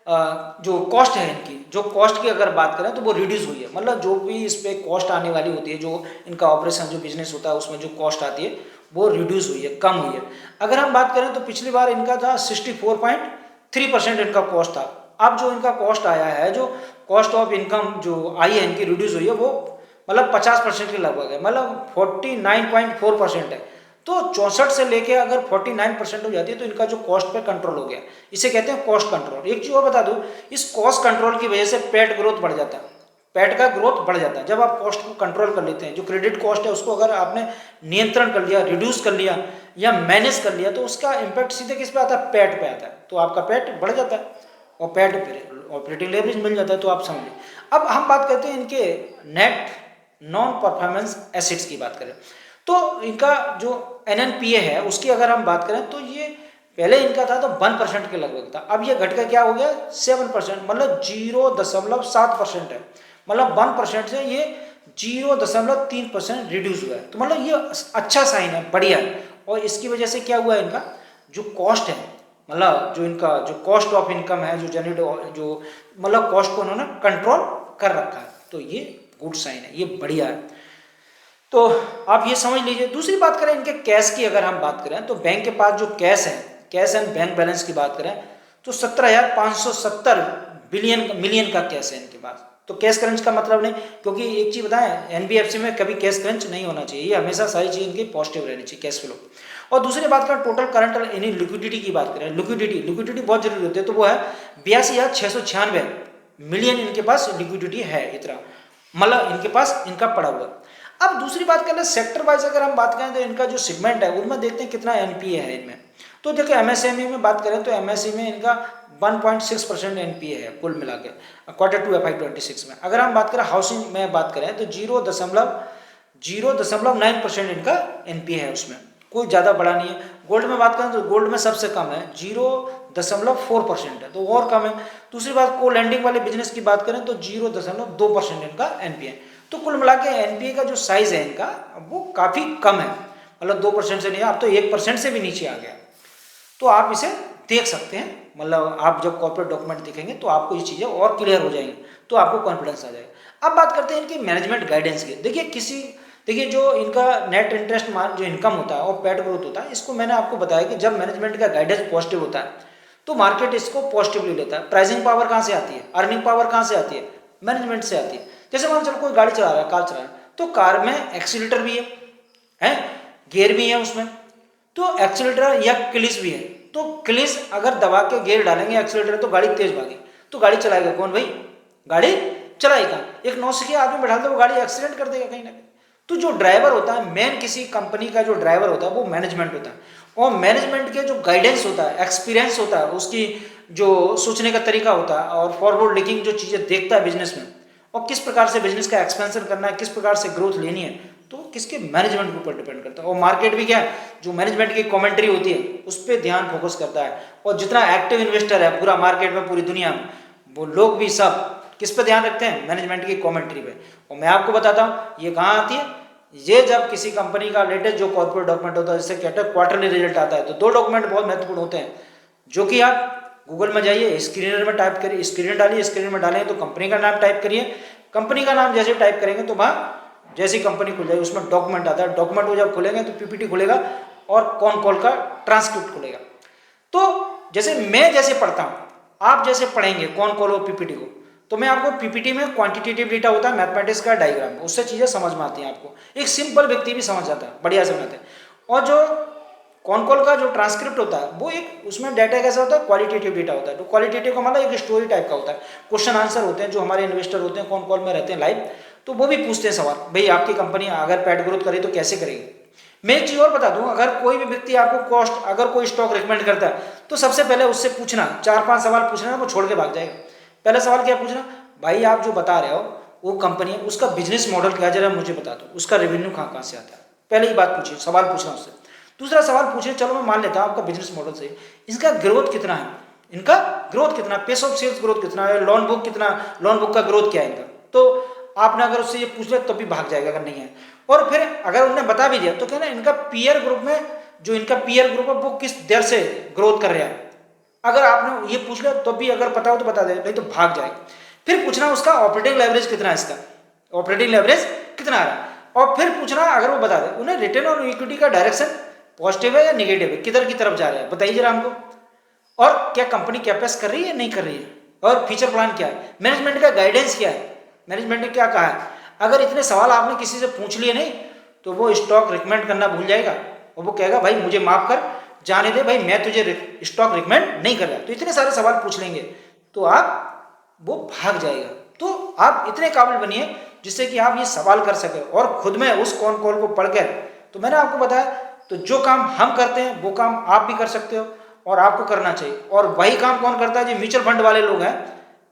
जो कॉस्ट है, इनकी जो कॉस्ट की अगर बात करें तो वो रिड्यूस हुई है। मतलब जो भी इस पर कॉस्ट आने वाली होती है, जो इनका ऑपरेशन जो बिजनेस होता है उसमें जो कॉस्ट आती है वो रिड्यूस हुई है, कम हुई है। अगर हम बात करें तो पिछली बार इनका था 64.3% इनका कॉस्ट था। अब जो इनका कॉस्ट आया है, जो कॉस्ट ऑफ इनकम जो आई है इनकी रिड्यूस हुई है, वो मतलब 50% के लगभग है, मतलब 49.4% है। तो 64 से लेके अगर 49% हो जाती है तो इनका जो कॉस्ट पे कंट्रोल हो गया। इसे कहते हैं कॉस्ट कंट्रोल। एक चीज और बता दूं, इस कॉस्ट कंट्रोल की वजह से पेट ग्रोथ बढ़ जाता है, पेट का ग्रोथ बढ़ जाता है। जब आप कॉस्ट को कंट्रोल कर लेते हैं, जो क्रेडिट कॉस्ट है उसको अगर आपने नियंत्रण कर लिया, रिड्यूस कर लिया या मैनेज कर लिया, तो उसका इम्पैक्ट सीधे किस पे आता है, पेट पे आता है। तो आपका पेट बढ़ जाता है और पेट पे ऑपरेटिंग लेवरेज मिल जाता है। तो आप समझिए। अब हम बात करते हैं इनके नेट नॉन परफॉर्मेंस एसेट्स की बात करें तो इनका जो NNPA है उसकी अगर हम बात करें तो ये पहले इनका था तो 1% के लगभग था। अब ये घट कर क्या हो गया 7%, मतलब 0.7% है। मतलब 1% से ये 0.3% रिड्यूस हुआ है। तो मतलब ये अच्छा साइन है, बढ़िया है। और इसकी वजह से क्या हुआ है, इनका जो कॉस्ट है, मतलब जो इनका जो कॉस्ट ऑफ इनकम है, जो जनरेट जो मतलब कॉस्ट को उन्होंने कंट्रोल कर रखा है। तो ये गुड साइन है, ये बढ़िया है। तो आप ये समझ लीजिए। दूसरी बात करें इनके कैश की, अगर हम बात करें तो बैंक के पास जो कैश है, कैश एंड बैंक बैलेंस की बात करें तो 17,570 मिलियन का कैश है इनके पास। तो कैश क्रंच का मतलब नहीं, क्योंकि एक चीज बताएं, एनबीएफसी में कभी कैश क्रंच नहीं होना चाहिए। ये हमेशा सारी चीज इनकी पॉजिटिव रहनी चाहिए, कैश फ्लो। और दूसरी बात करें टोटल करंट यानी लिक्विडिटी की बात करें, लिक्विडिटी बहुत जरूरी होती है। तो वो है 82,696 मिलियन इनके पास लिक्विडिटी है, इतना मतलब इनके पास इनका पड़ा हुआ। अब दूसरी बात करें सेक्टर वाइज अगर हम बात करें तो इनका जो सेगमेंट है उनमें देखते हैं कितना एनपीए है इनमें। तो देखिए एमएसएमई में बात करें तो एमएसएमई में इनका 1.6% एनपीए है कुल मिला के Q2 FY26 में। अगर हम बात करें हाउसिंग में बात करें तो 0.9% इनका एनपीए है, उसमें कोई ज़्यादा बड़ा नहीं है। गोल्ड में बात करें तो गोल्ड में सबसे कम है, 0.4% है, तो और कम है। दूसरी बात को लैंडिंग वाले बिजनेस की बात करें तो 0.2% इनका एनपीए। तो कुल मिला के एनपीए का जो साइज है इनका वो काफ़ी कम है, मतलब 2% से नहीं, अब तो 1% से भी नीचे आ गया। तो आप इसे देख सकते हैं, मतलब आप जब कॉर्पोरेट डॉक्यूमेंट देखेंगे तो आपको ये चीज़ें और क्लियर हो जाएंगी, तो आपको कॉन्फिडेंस आ जाएगा। अब बात करते हैं इनकी मैनेजमेंट गाइडेंस की। देखिए जो इनका नेट इंटरेस्ट जो इनकम होता है और पेट ग्रोथ होता है, इसको मैंने आपको बताया कि जब मैनेजमेंट का गाइडेंस पॉजिटिव होता है तो मार्केट इसको पॉजिटिवली लेता है। प्राइसिंग पावर कहाँ से आती है, अर्निंग पावर कहाँ से आती है, मैनेजमेंट से आती है। जैसे मान चलो कोई गाड़ी चला रहा है, कार चला रहा है, तो कार में एक्सीलेटर भी है गियर भी है उसमें, तो एक्सीलेटर या क्लिच भी है। तो क्लिच अगर दबा के गियर डालेंगे एक्सीलेटर तो गाड़ी तेज भागे, तो गाड़ी चलाएगा कौन भाई, गाड़ी चलाएगा। एक नौसिखिया आदमी बैठा दो वो गाड़ी एक्सीडेंट कर देगा कहीं ना कहीं। तो जो ड्राइवर होता है मेन, किसी कंपनी का जो ड्राइवर होता है वो मैनेजमेंट होता है, और मैनेजमेंट के जो गाइडेंस होता है, एक्सपीरियंस होता है, उसकी जो सोचने का तरीका होता है और फॉरवर्ड लुकिंग जो चीज़ें देखता है बिजनेस में, और किस प्रकार से बिजनेस का एक्सपेंशन करना है, किस प्रकार से ग्रोथ लेनी है, तो किसके मैनेजमेंट के ऊपर डिपेंड करता है। और मार्केट भी क्या है, जो मैनेजमेंट की कमेंट्री होती है उस पर ध्यान फोकस करता है। और जितना एक्टिव इन्वेस्टर है पूरा मार्केट में, पूरी दुनिया में, वो लोग भी सब किस पे ध्यान रखते हैं, मैनेजमेंट की कमेंट्री पे। और मैं आपको बताता हूँ ये कहाँ आती है, ये जब किसी कंपनी का लेटेस्ट जो कॉर्पोरेट डॉक्यूमेंट होता है, जैसे कहते हैं क्वार्टरली रिजल्ट आता है, तो दो डॉक्यूमेंट बहुत महत्वपूर्ण होते हैं, जो कि आप गूगल में जाइए, स्क्रीनर में टाइप करिए, स्क्रीनर डालिए, स्क्रीनर में डालेंगे तो कंपनी का नाम टाइप करिए, कंपनी का नाम जैसे टाइप करेंगे तो वहाँ जैसी कंपनी खुल जाएगी उसमें डॉक्यूमेंट आता है, डॉक्यूमेंट को जब खोलेंगे तो पीपीटी खुलेगा और कॉन कॉल का ट्रांसक्रिप्ट खुलेगा। तो जैसे मैं जैसे पढ़ता हूँ, आप जैसे पढ़ेंगे कॉन कॉल और पीपीटी को, तो मैं आपको पीपीटी में क्वांटिटेटिव डेटा होता है, मैथमेटिक्स का डायग्राम, उससे चीज़ें समझ में आती हैं, आपको एक सिंपल व्यक्ति भी समझ जाता है, बढ़िया समझ आता है। और जो कॉन कॉल का जो ट्रांसक्रिप्ट होता है वो एक, उसमें डाटा कैसा होता है, क्वालिटेटिव डेटा होता है। तो क्वालिटेटिव का मतलब एक स्टोरी टाइप का होता है, क्वेश्चन आंसर होते हैं, जो हमारे इन्वेस्टर होते हैं कॉन कॉल में रहते हैं लाइव, तो वो भी पूछते हैं सवाल, भाई आपकी कंपनी अगर पैड ग्रोथ करे तो कैसे करेगी। मैं एक चीज़ और बता दूं, अगर कोई भी व्यक्ति आपको कॉस्ट, अगर कोई स्टॉक रिकमेंड करता है तो सबसे पहले उससे पूछना, 4-5 सवाल पूछना, वो छोड़ के भाग जाएगा। पहला सवाल क्या पूछना, भाई आप जो बता रहे हो वो कंपनी है, उसका बिजनेस मॉडल क्या, जरा मुझे बता दो, उसका रेवेन्यू कहाँ कहाँ से आता है, पहले ही बात पूछिए, सवाल पूछना उससे। दूसरा सवाल पूछिए, चलो मैं मान लेता हूँ आपका बिजनेस मॉडल से, इसका ग्रोथ कितना है, इनका ग्रोथ कितना, पेस ऑफ सेल्स ग्रोथ कितना है, लोन बुक कितना, लोन बुक का ग्रोथ क्या है इनका। तो आपने अगर उससे ये पूछ लिया तब भी भाग जाएगा अगर नहीं है। और फिर अगर उन्होंने बता भी दिया तो कहना इनका पीयर ग्रुप में, जो इनका पीयर ग्रुप है वो किस दर से ग्रोथ कर रहा है, अगर आपने ये पूछ लिया तो भी अगर पता हो तो बता दे, नहीं तो भाग जाएगा। फिर पूछना उसका ऑपरेटिंग लेवरेज कितना है, इसका ऑपरेटिंग लेवरेज कितना आ रहा है, और फिर पूछना अगर वो बता दे उन्हें रिटर्न ऑन इक्विटी का डायरेक्शन पॉजिटिव है या नेगेटिव है, किधर की तरफ जा रहा है बताइए जरा हमको, और क्या कंपनी कैपेक्स कर रही है नहीं कर रही है, और फ्यूचर प्लान क्या है, मैनेजमेंट का गाइडेंस क्या है, मैनेजमेंट ने क्या कहा है। अगर इतने सवाल आपने किसी से पूछ लिए नहीं तो वो स्टॉक रिकमेंड करना भूल जाएगा और वो कहेगा भाई मुझे माफ कर, जाने दे भाई, मैं तुझे स्टॉक रिकमेंड नहीं कर रहा। तो इतने सारे सवाल पूछ लेंगे तो आप, वो भाग जाएगा। तो आप इतने काबिल बनिए जिससे कि आप ये सवाल कर सके और खुद में उस कॉन कॉल को पढ़कर, तो मैंने आपको बताया, तो जो काम हम करते हैं वो काम आप भी कर सकते हो और आपको करना चाहिए। और वही काम कौन करता है, जो म्यूचुअल फंड वाले लोग हैं,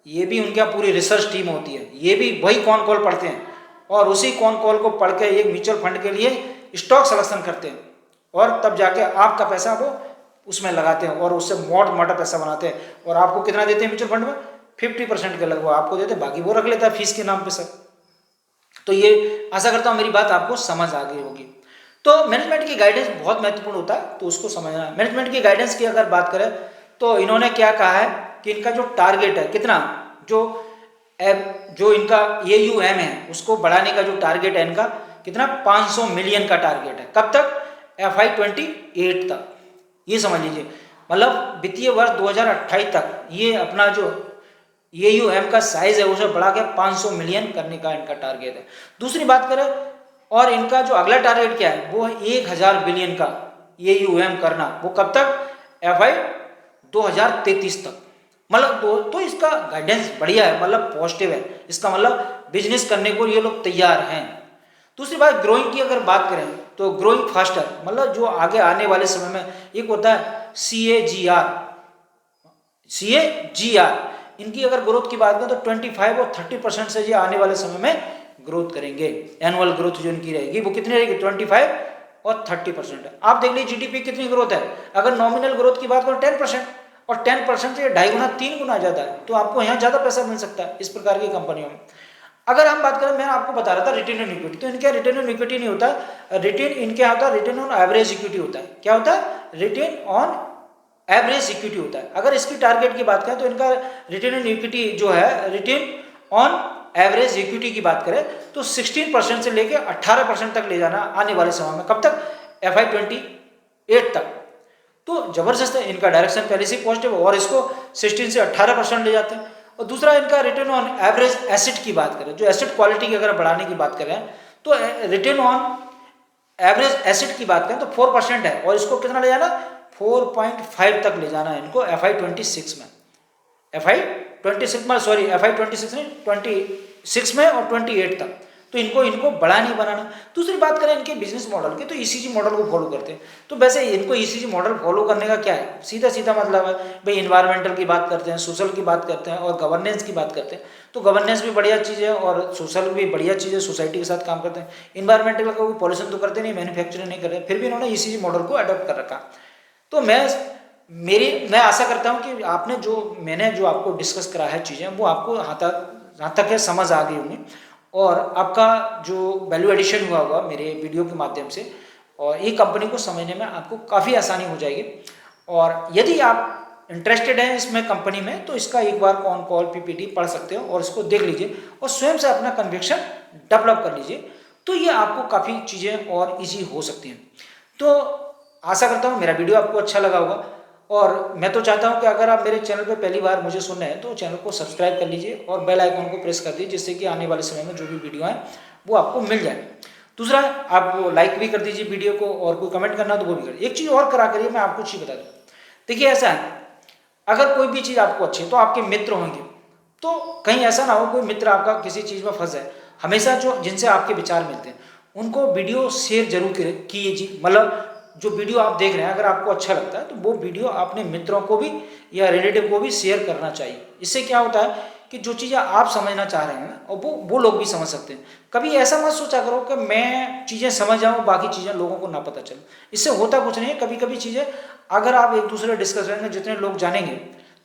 ये भी उनकी पूरी रिसर्च टीम होती है, ये भी वही कॉन कॉल पढ़ते हैं और उसी कॉन कॉल को पढ़ के एक म्यूचुअल फंड के लिए स्टॉक सिलेक्शन करते हैं और तब जाके आपका पैसा वो उसमें लगाते हैं और उससे मोटा पैसा बनाते हैं। और आपको कितना देते हैं म्यूचुअल फंड में, 50% के लगभग आपको देते हैं, बाकी वो रख लेता है फीस के नाम पे सब। तो ये आशा करता हूँ मेरी बात आपको समझ आ गई होगी। तो मैनेजमेंट की गाइडेंस बहुत महत्वपूर्ण होता है, तो उसको समझना है। मैनेजमेंट की गाइडेंस की अगर बात करें तो इन्होंने क्या कहा है कि इनका जो टारगेट है कितना, जो इनका AUM है उसको बढ़ाने का जो टारगेट है इनका कितना, 500 मिलियन का टारगेट है। कब तक, FY 28 तक, ये समझ लीजिए, मतलब वित्तीय वर्ष 2028 तक ये अपना जो AUM का साइज है उसे बढ़ा के 500 मिलियन करने का इनका टारगेट है। दूसरी बात करें, और इनका जो अगला टारगेट क्या है, वो है 1000 बिलियन का AUM करना, वो कब तक, FY 2033 तक। मतलब तो इसका गाइडेंस बढ़िया है, मतलब पॉजिटिव है, इसका मतलब बिजनेस करने को ये लोग तैयार हैं। दूसरी बात, ग्रोइंग की अगर बात करें तो ग्रोइंग फास्टर, मतलब जो आगे आने वाले समय में एक होता है CAGR, इनकी अगर ग्रोथ की बात करें तो 25 और 30% से ये आने वाले समय में ग्रोथ करेंगे। एनुअल ग्रोथ जो इनकी रहेगी वो कितनी रहेगी, 25 और 30%। आप देख लीजिए GDP कितनी ग्रोथ है, अगर नॉमिनल ग्रोथ की बात करें 10%, और 10% से 2.5 गुना 3 गुना ज़्यादा है, तो आपको यहाँ ज़्यादा पैसा मिल सकता है इस प्रकार की कंपनियों में। अगर हम बात करें, मैं आपको बता रहा था रिटर्न ऑन इक्विटी, तो इनके रिटर्न ऑन इक्विटी नहीं होता, रिटर्न इनके होता है रिटर्न ऑन एवरेज इक्विटी होता है। क्या होता है, रिटर्न ऑन एवरेज इक्विटी होता है। अगर इसकी टारगेट की बात करें तो इनका रिटर्न ऑन इक्विटी जो है, रिटर्न ऑन एवरेज इक्विटी की बात करें तो 16% से लेकर 18% तक ले जाना आने वाले समय में, कब तक, FY 28 तक। तो जबरदस्त है, इनका डायरेक्शन पहले से पॉजिटिव और इसको 16 से 18% ले जाते हैं। और दूसरा इनका रिटर्न ऑन एवरेज एसेट की बात करें, जो एसेट क्वालिटी की अगर बढ़ाने की बात करें तो रिटर्न ऑन एवरेज एसेट की बात करें तो 4% है और इसको कितना ले जाना, 4.5 तक ले जाना है इनको FY 26 में, FY 26 में, सॉरी FY 26 नहीं 26 में और 28 तक। तो इनको इनको बड़ा नहीं बनाना। दूसरी बात करें इनके बिजनेस मॉडल की, तो ईसीजी मॉडल को फॉलो करते हैं। तो वैसे इनको ईसीजी मॉडल फॉलो करने का क्या है, सीधा सीधा मतलब है भाई, इन्वायरमेंटल की बात करते हैं, सोशल की बात करते हैं और गवर्नेंस की बात करते हैं। तो गवर्नेंस भी बढ़िया चीज़ है और सोशल भी बढ़िया चीज़ है, सोसाइटी के साथ काम करते हैं। इन्वायरमेंटल का कोई पॉल्यूशन तो करते नहीं, मैन्युफैक्चरिंग नहीं कर रहे, फिर भी इन्होंने ईसीजी मॉडल को अडॉप्ट कर रखा। तो मैं आशा करता हूँ कि मैंने जो आपको डिस्कस करा है चीज़ें, वो आपको यहाँ तक है समझ आ गई होंगी और आपका जो वैल्यू एडिशन हुआ होगा मेरे वीडियो के माध्यम से, और ये कंपनी को समझने में आपको काफ़ी आसानी हो जाएगी। और यदि आप इंटरेस्टेड हैं इसमें कंपनी में, तो इसका एक बार ऑन कॉल पीपीटी पढ़ सकते हो और इसको देख लीजिए और स्वयं से अपना कन्विक्शन डेवलप कर लीजिए, तो ये आपको काफ़ी चीज़ें और ईजी हो सकती हैं। तो आशा करता हूँ मेरा वीडियो आपको अच्छा लगा होगा, और मैं तो चाहता हूँ कि अगर आप मेरे चैनल पर पहली बार मुझे सुन रहे हैं तो चैनल को सब्सक्राइब कर लीजिए और बेल आइकन को प्रेस कर दीजिए, जिससे कि आने वाले समय में जो भी वीडियो आए वो आपको मिल जाए। दूसरा, आप लाइक भी कर दीजिए वीडियो को, और कोई कमेंट करना तो वो भी करिए। एक चीज़ और करा करिए, मैं आपको चीज़ बता दूँ। देखिए ऐसा है, अगर कोई भी चीज़ आपको अच्छी है तो आपके मित्र होंगे, तो कहीं ऐसा ना हो कोई मित्र आपका किसी चीज़ में फंस जाए। हमेशा जो जिनसे आपके विचार मिलते हैं उनको वीडियो शेयर जरूर कीजिए। मतलब जो वीडियो आप देख रहे हैं अगर आपको अच्छा लगता है तो वो वीडियो अपने मित्रों को भी या रिलेटिव को भी शेयर करना चाहिए। इससे क्या होता है कि जो चीज़ें आप समझना चाह रहे हैं और वो लोग भी समझ सकते हैं। कभी ऐसा मत सोचा करो कि मैं चीज़ें समझ जाऊँ बाकी चीज़ें लोगों को ना पता चले, इससे होता कुछ नहीं है। कभी कभी चीज़ें अगर आप एक दूसरे डिस्कस करेंगे, जितने लोग जानेंगे,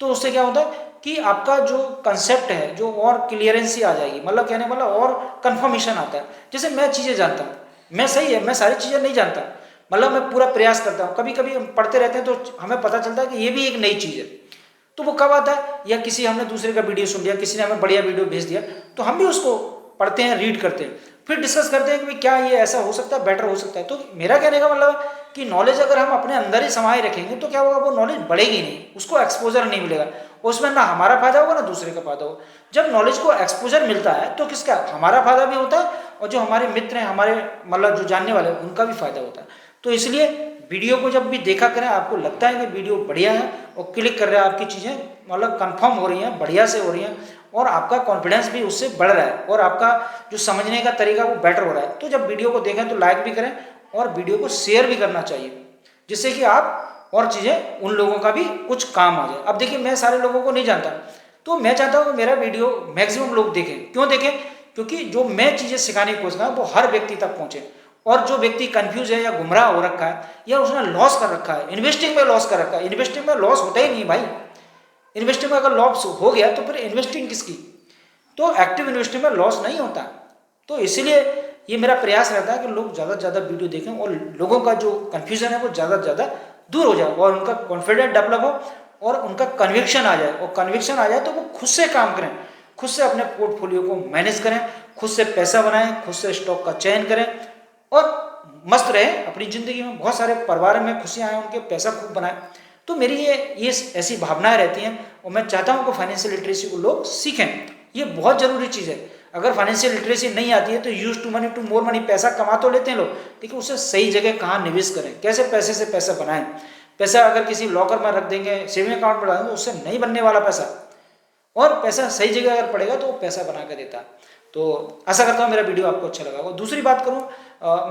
तो उससे क्या होता है कि आपका जो कंसेप्ट है जो और क्लियरेंसी आ जाएगी, मतलब कहने वाला और कंफर्मेशन आता है। जैसे मैं चीज़ें जानता हूँ, मैं सही है, मैं सारी चीज़ें नहीं जानता, मतलब मैं पूरा प्रयास करता हूँ। कभी कभी हम पढ़ते रहते हैं तो हमें पता चलता है कि ये भी एक नई चीज़ है। तो वो कब आता है, या किसी हमने दूसरे का वीडियो सुन लिया, किसी ने हमें बढ़िया वीडियो भेज दिया, तो हम भी उसको पढ़ते हैं, रीड करते हैं, फिर डिस्कस करते हैं कि भाई क्या ये ऐसा हो सकता है, बेटर हो सकता है। तो मेरा कहने का मतलब है कि नॉलेज अगर हम अपने अंदर ही समाये रखेंगे तो क्या होगा, वो नॉलेज बढ़ेगी नहीं, उसको एक्सपोजर नहीं मिलेगा, उसमें ना हमारा फायदा होगा ना दूसरे का फायदा होगा। जब नॉलेज को एक्सपोजर मिलता है तो किसका, हमारा फायदा भी होता है और जो हमारे मित्र हैं, हमारे मतलब जो जानने वाले हैं, उनका भी फायदा होता है। तो इसलिए वीडियो को जब भी देखा करें, आपको लगता है कि वीडियो बढ़िया है और क्लिक कर रहे हैं, आपकी चीज़ें मतलब कंफर्म हो रही हैं, बढ़िया से हो रही हैं, और आपका कॉन्फिडेंस भी उससे बढ़ रहा है और आपका जो समझने का तरीका वो बेटर हो रहा है, तो जब वीडियो को देखें तो लाइक भी करें और वीडियो को शेयर भी करना चाहिए, जिससे कि आप और चीज़ें उन लोगों का भी कुछ काम आ जाए। अब देखिए, मैं सारे लोगों को नहीं जानता, तो मैं चाहता हूँ कि मेरा वीडियो मैक्सिमम लोग देखें। क्यों देखें? क्योंकि जो मैं चीज़ें सिखाने की कोशिश कर रहा हूँ वो हर व्यक्ति तक पहुँचे। और जो व्यक्ति कंफ्यूज है या गुमराह हो रखा है या उसने लॉस कर रखा है, इन्वेस्टिंग में लॉस कर रखा है, इन्वेस्टिंग में लॉस होता ही नहीं भाई। इन्वेस्टिंग में अगर लॉस हो गया तो फिर इन्वेस्टिंग किसकी? तो एक्टिव इन्वेस्टिंग में लॉस नहीं होता। तो इसीलिए ये मेरा प्रयास रहता है कि लोग ज़्यादा से ज़्यादा वीडियो देखें और लोगों का जो कन्फ्यूजन है वो ज़्यादा से ज़्यादा दूर हो जाए और उनका कॉन्फिडेंस डेवलप हो और उनका कन्विक्शन आ जाए। और कन्विक्शन आ जाए तो वो खुद से काम करें, खुद से अपने पोर्टफोलियो को मैनेज करें, खुद से पैसा बनाएं, खुद से स्टॉक का चयन करें और मस्त रहे अपनी ज़िंदगी में। बहुत सारे परिवार में खुशियाँ आए, उनके पैसा खूब बनाए। तो मेरी ये ऐसी भावनाएं रहती हैं और मैं चाहता हूँ कि फाइनेंशियल लिटरेसी को लोग सीखें। ये बहुत ज़रूरी चीज़ है। अगर फाइनेंशियल लिटरेसी नहीं आती है तो use to money to more money, पैसा कमा तो लेते हैं लोग, लेकिन उसे सही जगह कहाँ निवेश करें, कैसे पैसे से पैसा बनाएं। पैसा अगर किसी लॉकर में रख देंगे, सेविंग अकाउंट में डालेंगे, उससे नहीं बनने वाला पैसा। और पैसा सही जगह अगर पड़ेगा तो वो पैसा बना कर देता है। तो आशा करता हूँ मेरा वीडियो आपको अच्छा लगा होगा। दूसरी बात करूँ,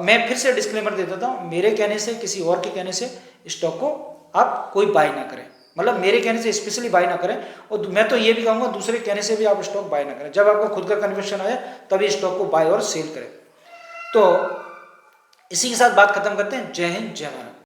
मैं फिर से डिस्क्लेमर दे देता हूँ, मेरे कहने से, किसी और के कहने से स्टॉक को आप कोई बाय ना करें। मतलब मेरे कहने से स्पेशली बाय ना करें, और मैं तो ये भी कहूँगा दूसरे कहने से भी आप स्टॉक बाय ना करें। जब आपको खुद का कन्विक्शन आए तभी स्टॉक को बाय और सेल करें। तो इसी के साथ बात खत्म करते हैं। जय हिंद, जय भारत।